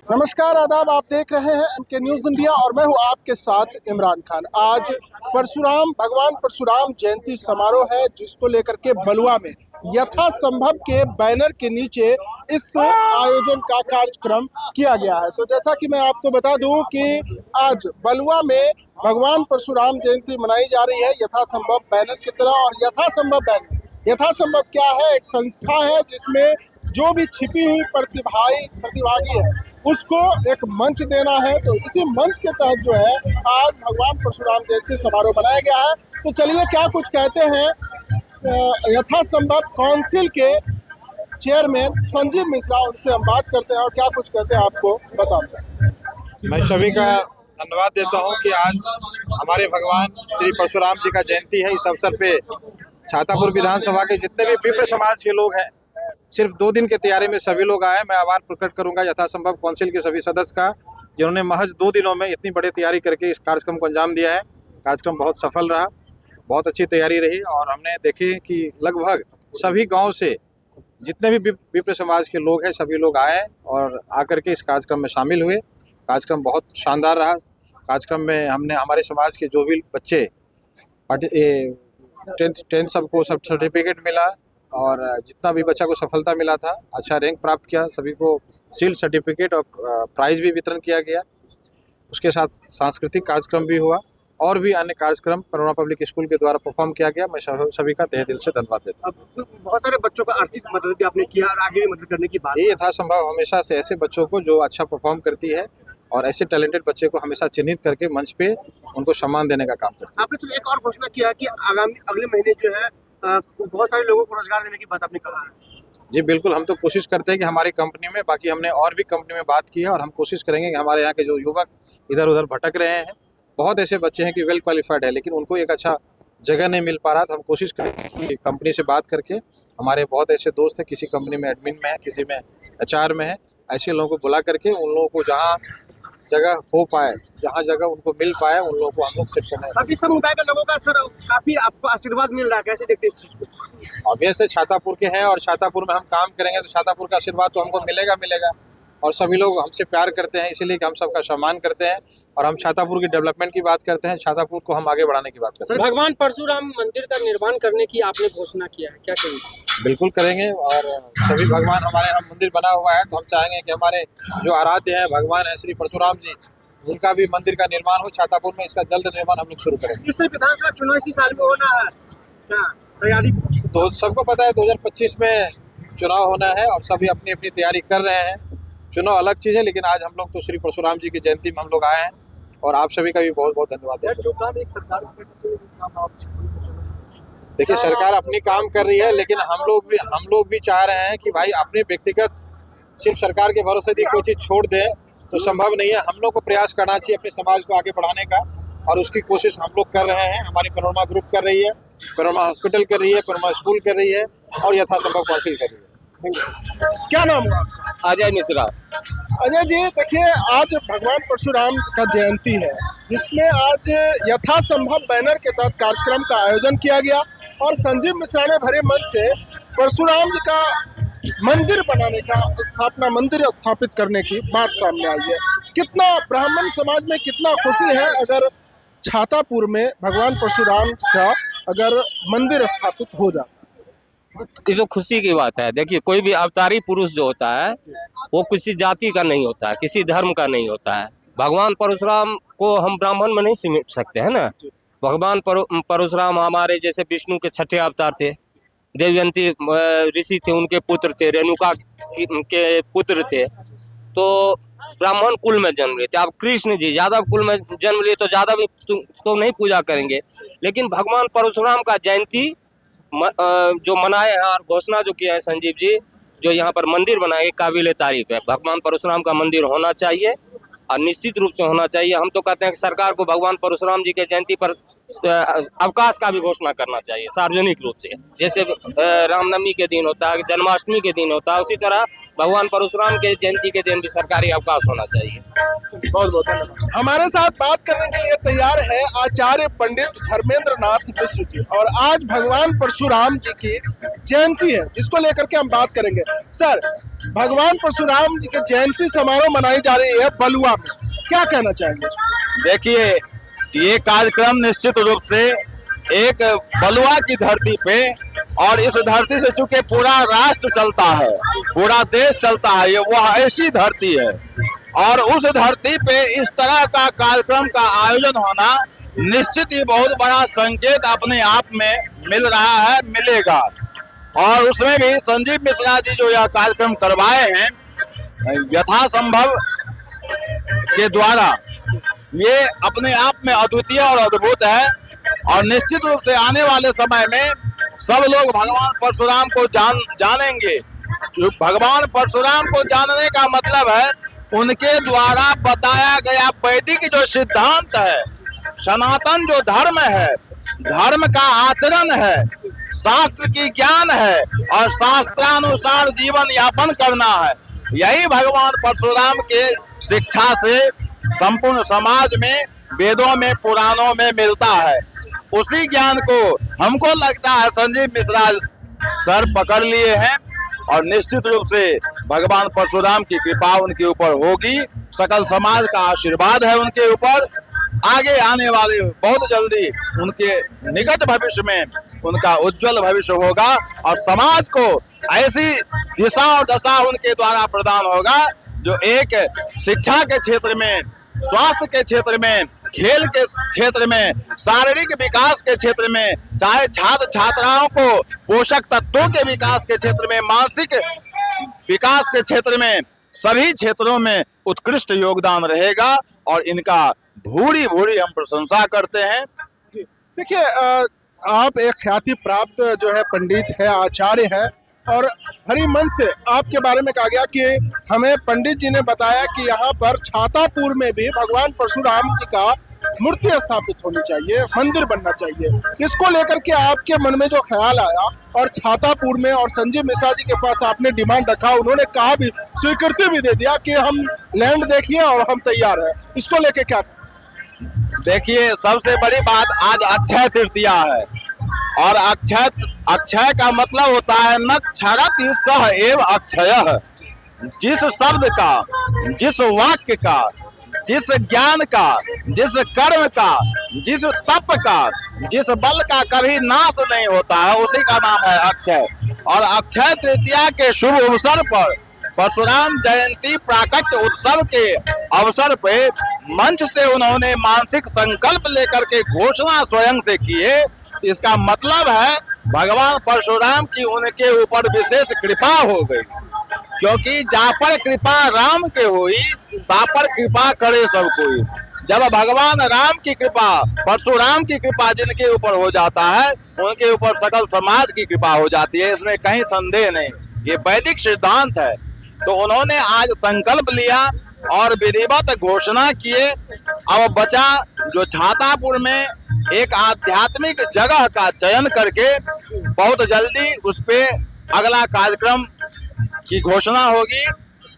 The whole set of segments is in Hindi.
नमस्कार आदाब, आप देख रहे हैं एमके न्यूज़ इंडिया और मैं हूं आपके साथ इमरान खान। आज भगवान परशुराम जयंती समारोह है, जिसको लेकर के बलुआ में यथासंभव के बैनर के नीचे इस आयोजन का कार्यक्रम किया गया है। तो जैसा कि मैं आपको बता दूं कि आज बलुआ में भगवान परशुराम जयंती मनाई जा रही है यथासंभव बैनर की तरह। और यथासंभव क्या है? एक संस्था है जिसमें जो भी छिपी हुई प्रतिभागी है उसको एक मंच देना है। तो इसी मंच के तहत जो है आज भगवान परशुराम जयंती समारोह बनाया गया है। तो चलिए क्या कुछ कहते हैं यथासंभव काउंसिल के चेयरमैन संजीव मिश्रा, उनसे हम बात करते हैं और क्या कुछ कहते हैं आपको बताते हैं। मैं सभी का धन्यवाद देता हूं कि आज हमारे भगवान श्री परशुराम जी का जयंती है। इस अवसर पे छातापुर विधानसभा के जितने भी विप्र समाज के लोग हैं, सिर्फ 2 दिन के तैयारी में सभी लोग आए। मैं आभार प्रकट करूंगा यथासंभव काउंसिल के सभी सदस्य का, जिन्होंने महज 2 दिनों में इतनी बड़ी तैयारी करके इस कार्यक्रम को अंजाम दिया है। कार्यक्रम बहुत सफल रहा, बहुत अच्छी तैयारी रही और हमने देखे कि लगभग सभी गांव से जितने भी विप्र समाज के लोग हैं सभी लोग आए और आकर के इस कार्यक्रम में शामिल हुए। कार्यक्रम बहुत शानदार रहा। कार्यक्रम में हमने हमारे समाज के जो भी बच्चे 10th सबको सब सर्टिफिकेट मिला और जितना भी बच्चा को सफलता मिला था, अच्छा रैंक प्राप्त किया, सभी को शील्ड सर्टिफिकेट और प्राइज भी वितरण किया गया। उसके साथ सांस्कृतिक कार्यक्रम भी हुआ और भी अन्य कार्यक्रम परोना पब्लिक स्कूल के द्वारा परफॉर्म किया गया। मैं सभी का तहे दिल से धन्यवाद देता हूँ। बहुत सारे बच्चों को आर्थिक मदद भी आपने किया और आगे भी मदद करने की बात। ये यथासंभव हमेशा से ऐसे बच्चों को जो अच्छा परफॉर्म करती है और ऐसे टैलेंटेड बच्चे को हमेशा चिन्हित करके मंच पे उनको सम्मान देने का काम करते हैं। आपने एक और घोषणा किया कि अगले महीने जो है बहुत सारे लोगों को रोजगार देने की बात आपने कहा है। जी बिल्कुल, हम तो कोशिश करते हैं कि हमारी कंपनी में, बाकी हमने और भी कंपनी में बात की है और हम कोशिश करेंगे कि हमारे यहाँ के जो युवक इधर उधर भटक रहे हैं, बहुत ऐसे बच्चे हैं कि वेल क्वालिफाइड है लेकिन उनको एक अच्छा जगह नहीं मिल पा रहा, तो हम कोशिश करेंगे कि कंपनी से बात करके, हमारे बहुत ऐसे दोस्त हैं किसी कंपनी में एडमिन में है, किसी में HR में है, ऐसे लोगों को बुला करके उन लोगों को जहाँ जगह हो पाए, जहाँ जगह उनको मिल पाए, उन लोगों को हम लोग सेट करना है। सभी समुदाय के लोगों का सर काफी आपको आशीर्वाद मिल रहा है, कैसे देखते हैं इस चीज को? ऑब्वियसली छातापुर के हैं और छातापुर में हम काम करेंगे तो छातापुर का आशीर्वाद तो हमको मिलेगा और सभी लोग हमसे प्यार करते हैं, इसीलिए कि हम सबका सम्मान करते हैं और हम छातापुर की डेवलपमेंट की बात करते हैं, छातापुर को हम आगे बढ़ाने की बात करते हैं। भगवान परशुराम मंदिर का निर्माण करने की आपने घोषणा किया है, क्या कहेंगे? बिल्कुल करेंगे और सभी भगवान हमारे यहाँ मंदिर बना हुआ है तो हम चाहेंगे कि हमारे जो आराध्य हैं भगवान है श्री परशुराम जी, उनका भी मंदिर का निर्माण हो छातापुर में। इसका जल्द निर्माण हम लोग शुरू करेंगे। इससे विधानसभा चुनाव इसी साल में होना है, क्या तैयारी? तो सबको पता है 2025 में चुनाव होना है और सभी अपनी अपनी तैयारी कर रहे हैं। चुनाव अलग चीज़ है, लेकिन आज हम लोग तो श्री परशुराम जी की जयंती में हम लोग आए हैं और आप सभी का भी बहुत बहुत धन्यवाद देते हैं। देखिए सरकार अपनी काम कर रही है, लेकिन हम लोग भी चाह रहे हैं कि भाई अपने व्यक्तिगत सिर्फ सरकार के भरोसे दी कोई चीज़ छोड़ दें तो संभव नहीं है। हम लोग को प्रयास करना चाहिए अपने समाज को आगे बढ़ाने का और उसकी कोशिश हम लोग कर रहे हैं। हमारी परोमा ग्रुप कर रही है, परोमा हॉस्पिटल कर रही है, परोमा स्कूल कर रही है और यथासंभव काउंसिल कर रही है। क्या नाम है? अजय मिश्रा। अजय जी, देखिए आज भगवान परशुराम का जयंती है, जिसमें आज यथासंभव बैनर के तहत कार्यक्रम का आयोजन किया गया और संजीव मिश्रा ने भरे मन से परशुराम जी का मंदिर बनाने का मंदिर स्थापित करने की बात सामने आई है। कितना ब्राह्मण समाज में कितना खुशी है अगर छातापुर में भगवान परशुराम का अगर मंदिर स्थापित हो जाए। ये तो खुशी की बात है। देखिए कोई भी अवतारी पुरुष जो होता है वो किसी जाति का नहीं होता है, किसी धर्म का नहीं होता है। भगवान परशुराम को हम ब्राह्मण में नहीं सिमट सकते हैं ना। भगवान परशुराम हमारे जैसे विष्णु के 6ठे अवतार थे, देवयंती ऋषि थे, उनके पुत्र थे, रेणुका के पुत्र थे, तो ब्राह्मण कुल में जन्म लिए थे। अब कृष्ण जी यादव कुल में जन्म लिए तो ज़्यादा भी तो नहीं पूजा करेंगे, लेकिन भगवान परशुराम का जयंती जो मनाए हैं और घोषणा जो किया है संजीव जी, जो यहाँ पर मंदिर बनाए, काबिल तारीफ है। भगवान परशुराम का मंदिर होना चाहिए और निश्चित रूप से होना चाहिए। हम तो कहते हैं कि सरकार को भगवान परशुराम जी के जयंती पर अवकाश का भी घोषणा करना चाहिए सार्वजनिक रूप से। जैसे रामनवमी के दिन होता है, जन्माष्टमी के दिन होता है, उसी तरह भगवान परशुराम के जयंती के दिन भी सरकारी अवकाश होना चाहिए। बहुत बहुत धन्यवाद। हमारे साथ बात करने के लिए तैयार है आचार्य पंडित धर्मेंद्र नाथ मिश्र जी और आज भगवान परशुराम जी की जयंती है जिसको लेकर के हम बात करेंगे। सर, भगवान परशुराम जी के जयंती समारोह मनाई जा रही है बलुआ में, क्या कहना चाहेंगे? देखिए, ये कार्यक्रम निश्चित रूप से एक बलुआ की धरती पे, और इस धरती से चूंकि पूरा राष्ट्र चलता है, पूरा देश चलता है, ये वह ऐसी धरती है, और उस धरती पे इस तरह का कार्यक्रम का आयोजन होना निश्चित ही बहुत बड़ा संकेत अपने आप में मिल रहा है, मिलेगा। और उसमें भी संजीव मिश्रा जी जो यह कार्यक्रम करवाए हैं यथासंभव के द्वारा, ये अपने आप में अद्वितीय और अद्भुत है। और निश्चित रूप से आने वाले समय में सब लोग भगवान परशुराम को जानेंगे। भगवान परशुराम को जानने का मतलब है उनके द्वारा बताया गया वैदिक जो सिद्धांत है, सनातन जो धर्म है, धर्म का आचरण है, शास्त्र की ज्ञान है और शास्त्रानुसार जीवन यापन करना है। यही भगवान परशुराम के शिक्षा से संपूर्ण समाज में, वेदों में, पुराणों में मिलता है। उसी ज्ञान को हमको लगता है संजीव मिश्रा सर पकड़ लिए हैं, और निश्चित रूप से भगवान परशुराम की कृपा उनके ऊपर होगी। सकल समाज का आशीर्वाद है उनके ऊपर। आगे आने वाले बहुत जल्दी उनके निकट भविष्य में उनका उज्जवल भविष्य होगा, और समाज को ऐसी दिशा और दशा उनके द्वारा प्रदान होगा जो एक शिक्षा के क्षेत्र में, स्वास्थ्य के क्षेत्र में, खेल के क्षेत्र में, शारीरिक विकास के क्षेत्र में, चाहे छात्र छात्राओं को पोषक तत्वों के विकास के क्षेत्र में, मानसिक विकास के क्षेत्र में, सभी क्षेत्रों में उत्कृष्ट योगदान रहेगा, और इनका भूरी भूरी हम प्रशंसा करते हैं। देखिए, आप एक ख्याति प्राप्त जो है पंडित है, आचार्य है, और हरि मन से आपके बारे में कहा गया कि हमें पंडित जी ने बताया कि यहाँ पर छातापुर में भी भगवान परशुराम जी का मूर्ति स्थापित होनी चाहिए, मंदिर बनना चाहिए। इसको लेकर के आपके मन में जो ख्याल आया, और छातापुर में और संजीव मिश्रा जी के पास आपने डिमांड रखा, उन्होंने कहा भी, स्वीकृति भी दे दिया कि हम लैंड देखिए और हम तैयार हैं, इसको लेके क्या? देखिए, सबसे बड़ी बात आज अक्षय तृतीया है, और अक्षय का मतलब होता है न क्षरति सह एव अक्षय। जिस शब्द का, जिस वाक्य का, जिस ज्ञान का, जिस कर्म का, जिस तप का, जिस बल का कभी नाश नहीं होता है, उसी का नाम है अक्षय। और अक्षय तृतीया के शुभ अवसर पर, परशुराम जयंती प्राकट्य उत्सव के अवसर पे मंच से उन्होंने मानसिक संकल्प लेकर के घोषणा स्वयं से किए। इसका मतलब है भगवान परशुराम की उनके ऊपर विशेष कृपा हो गई, क्योंकि जहाँ पर कृपा राम के हुई, ता पर कृपा करे सब कोई। जब भगवान राम की कृपा, परशुराम की कृपा जिनके ऊपर हो जाता है, उनके ऊपर सकल समाज की कृपा हो जाती है, इसमें कहीं संदेह नहीं। ये वैदिक सिद्धांत है। तो उन्होंने आज संकल्प लिया और विधिवत घोषणा किए। अब बचा जो छातापुर में एक आध्यात्मिक जगह का चयन करके बहुत जल्दी उस पे अगला कार्यक्रम की घोषणा होगी,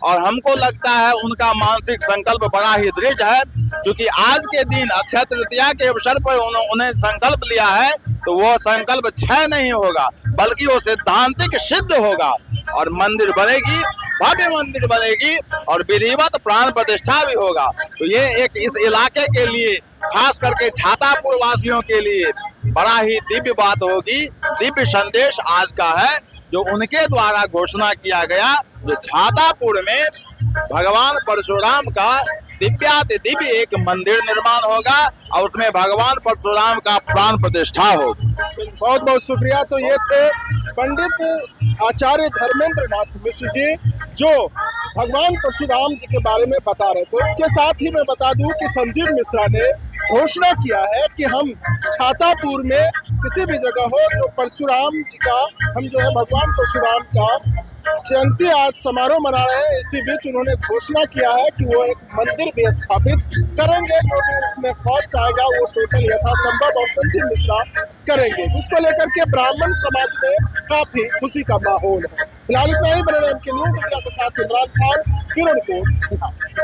और हमको लगता है उनका मानसिक संकल्प बड़ा ही दृढ़ है। क्योंकि आज के दिन अक्षय तृतीया के अवसर पर उन्हें संकल्प लिया है, तो वो संकल्प क्षय नहीं होगा, बल्कि वो सिद्धांतिक सिद्ध होगा, और मंदिर बनेगी, भव्य मंदिर बनेगी, और विधिवत प्राण प्रतिष्ठा भी होगा। तो ये एक इस इलाके के लिए, खास करके छातापुर वासियों के लिए बड़ा ही दिव्य बात होगी, दिव्य संदेश आज का है, जो उनके द्वारा घोषणा किया गया। जो छातापुर में भगवान परशुराम का दिव्याति दिव्य एक मंदिर निर्माण होगा, और उसमें भगवान परशुराम का प्राण प्रतिष्ठा होगी। बहुत बहुत शुक्रिया। तो ये थे पंडित आचार्य धर्मेंद्र नाथ मिश्र जी, जो भगवान परशुराम जी के बारे में बता रहे थे। उसके साथ ही मैं बता दूं कि संजीव मिश्रा ने घोषणा किया है कि हम छातापुर में किसी भी जगह हो जो परशुराम जी का, हम जो है भगवान परशुराम का जयंती आज समारोह मना रहे हैं, इसी बीच उन्होंने घोषणा किया है कि वो एक मंदिर भी स्थापित करेंगे। जो भी उसमें कॉस्ट आएगा वो टोटल यथासंभव और संजीव मिश्रा करेंगे, जिसको लेकर के ब्राह्मण समाज में काफी खुशी का माहौल है। फिलहाल इतना ही। बने रहे MK न्यूज़ इंडिया के साथ इमरान खान, ब्यूरो रिपोर्ट।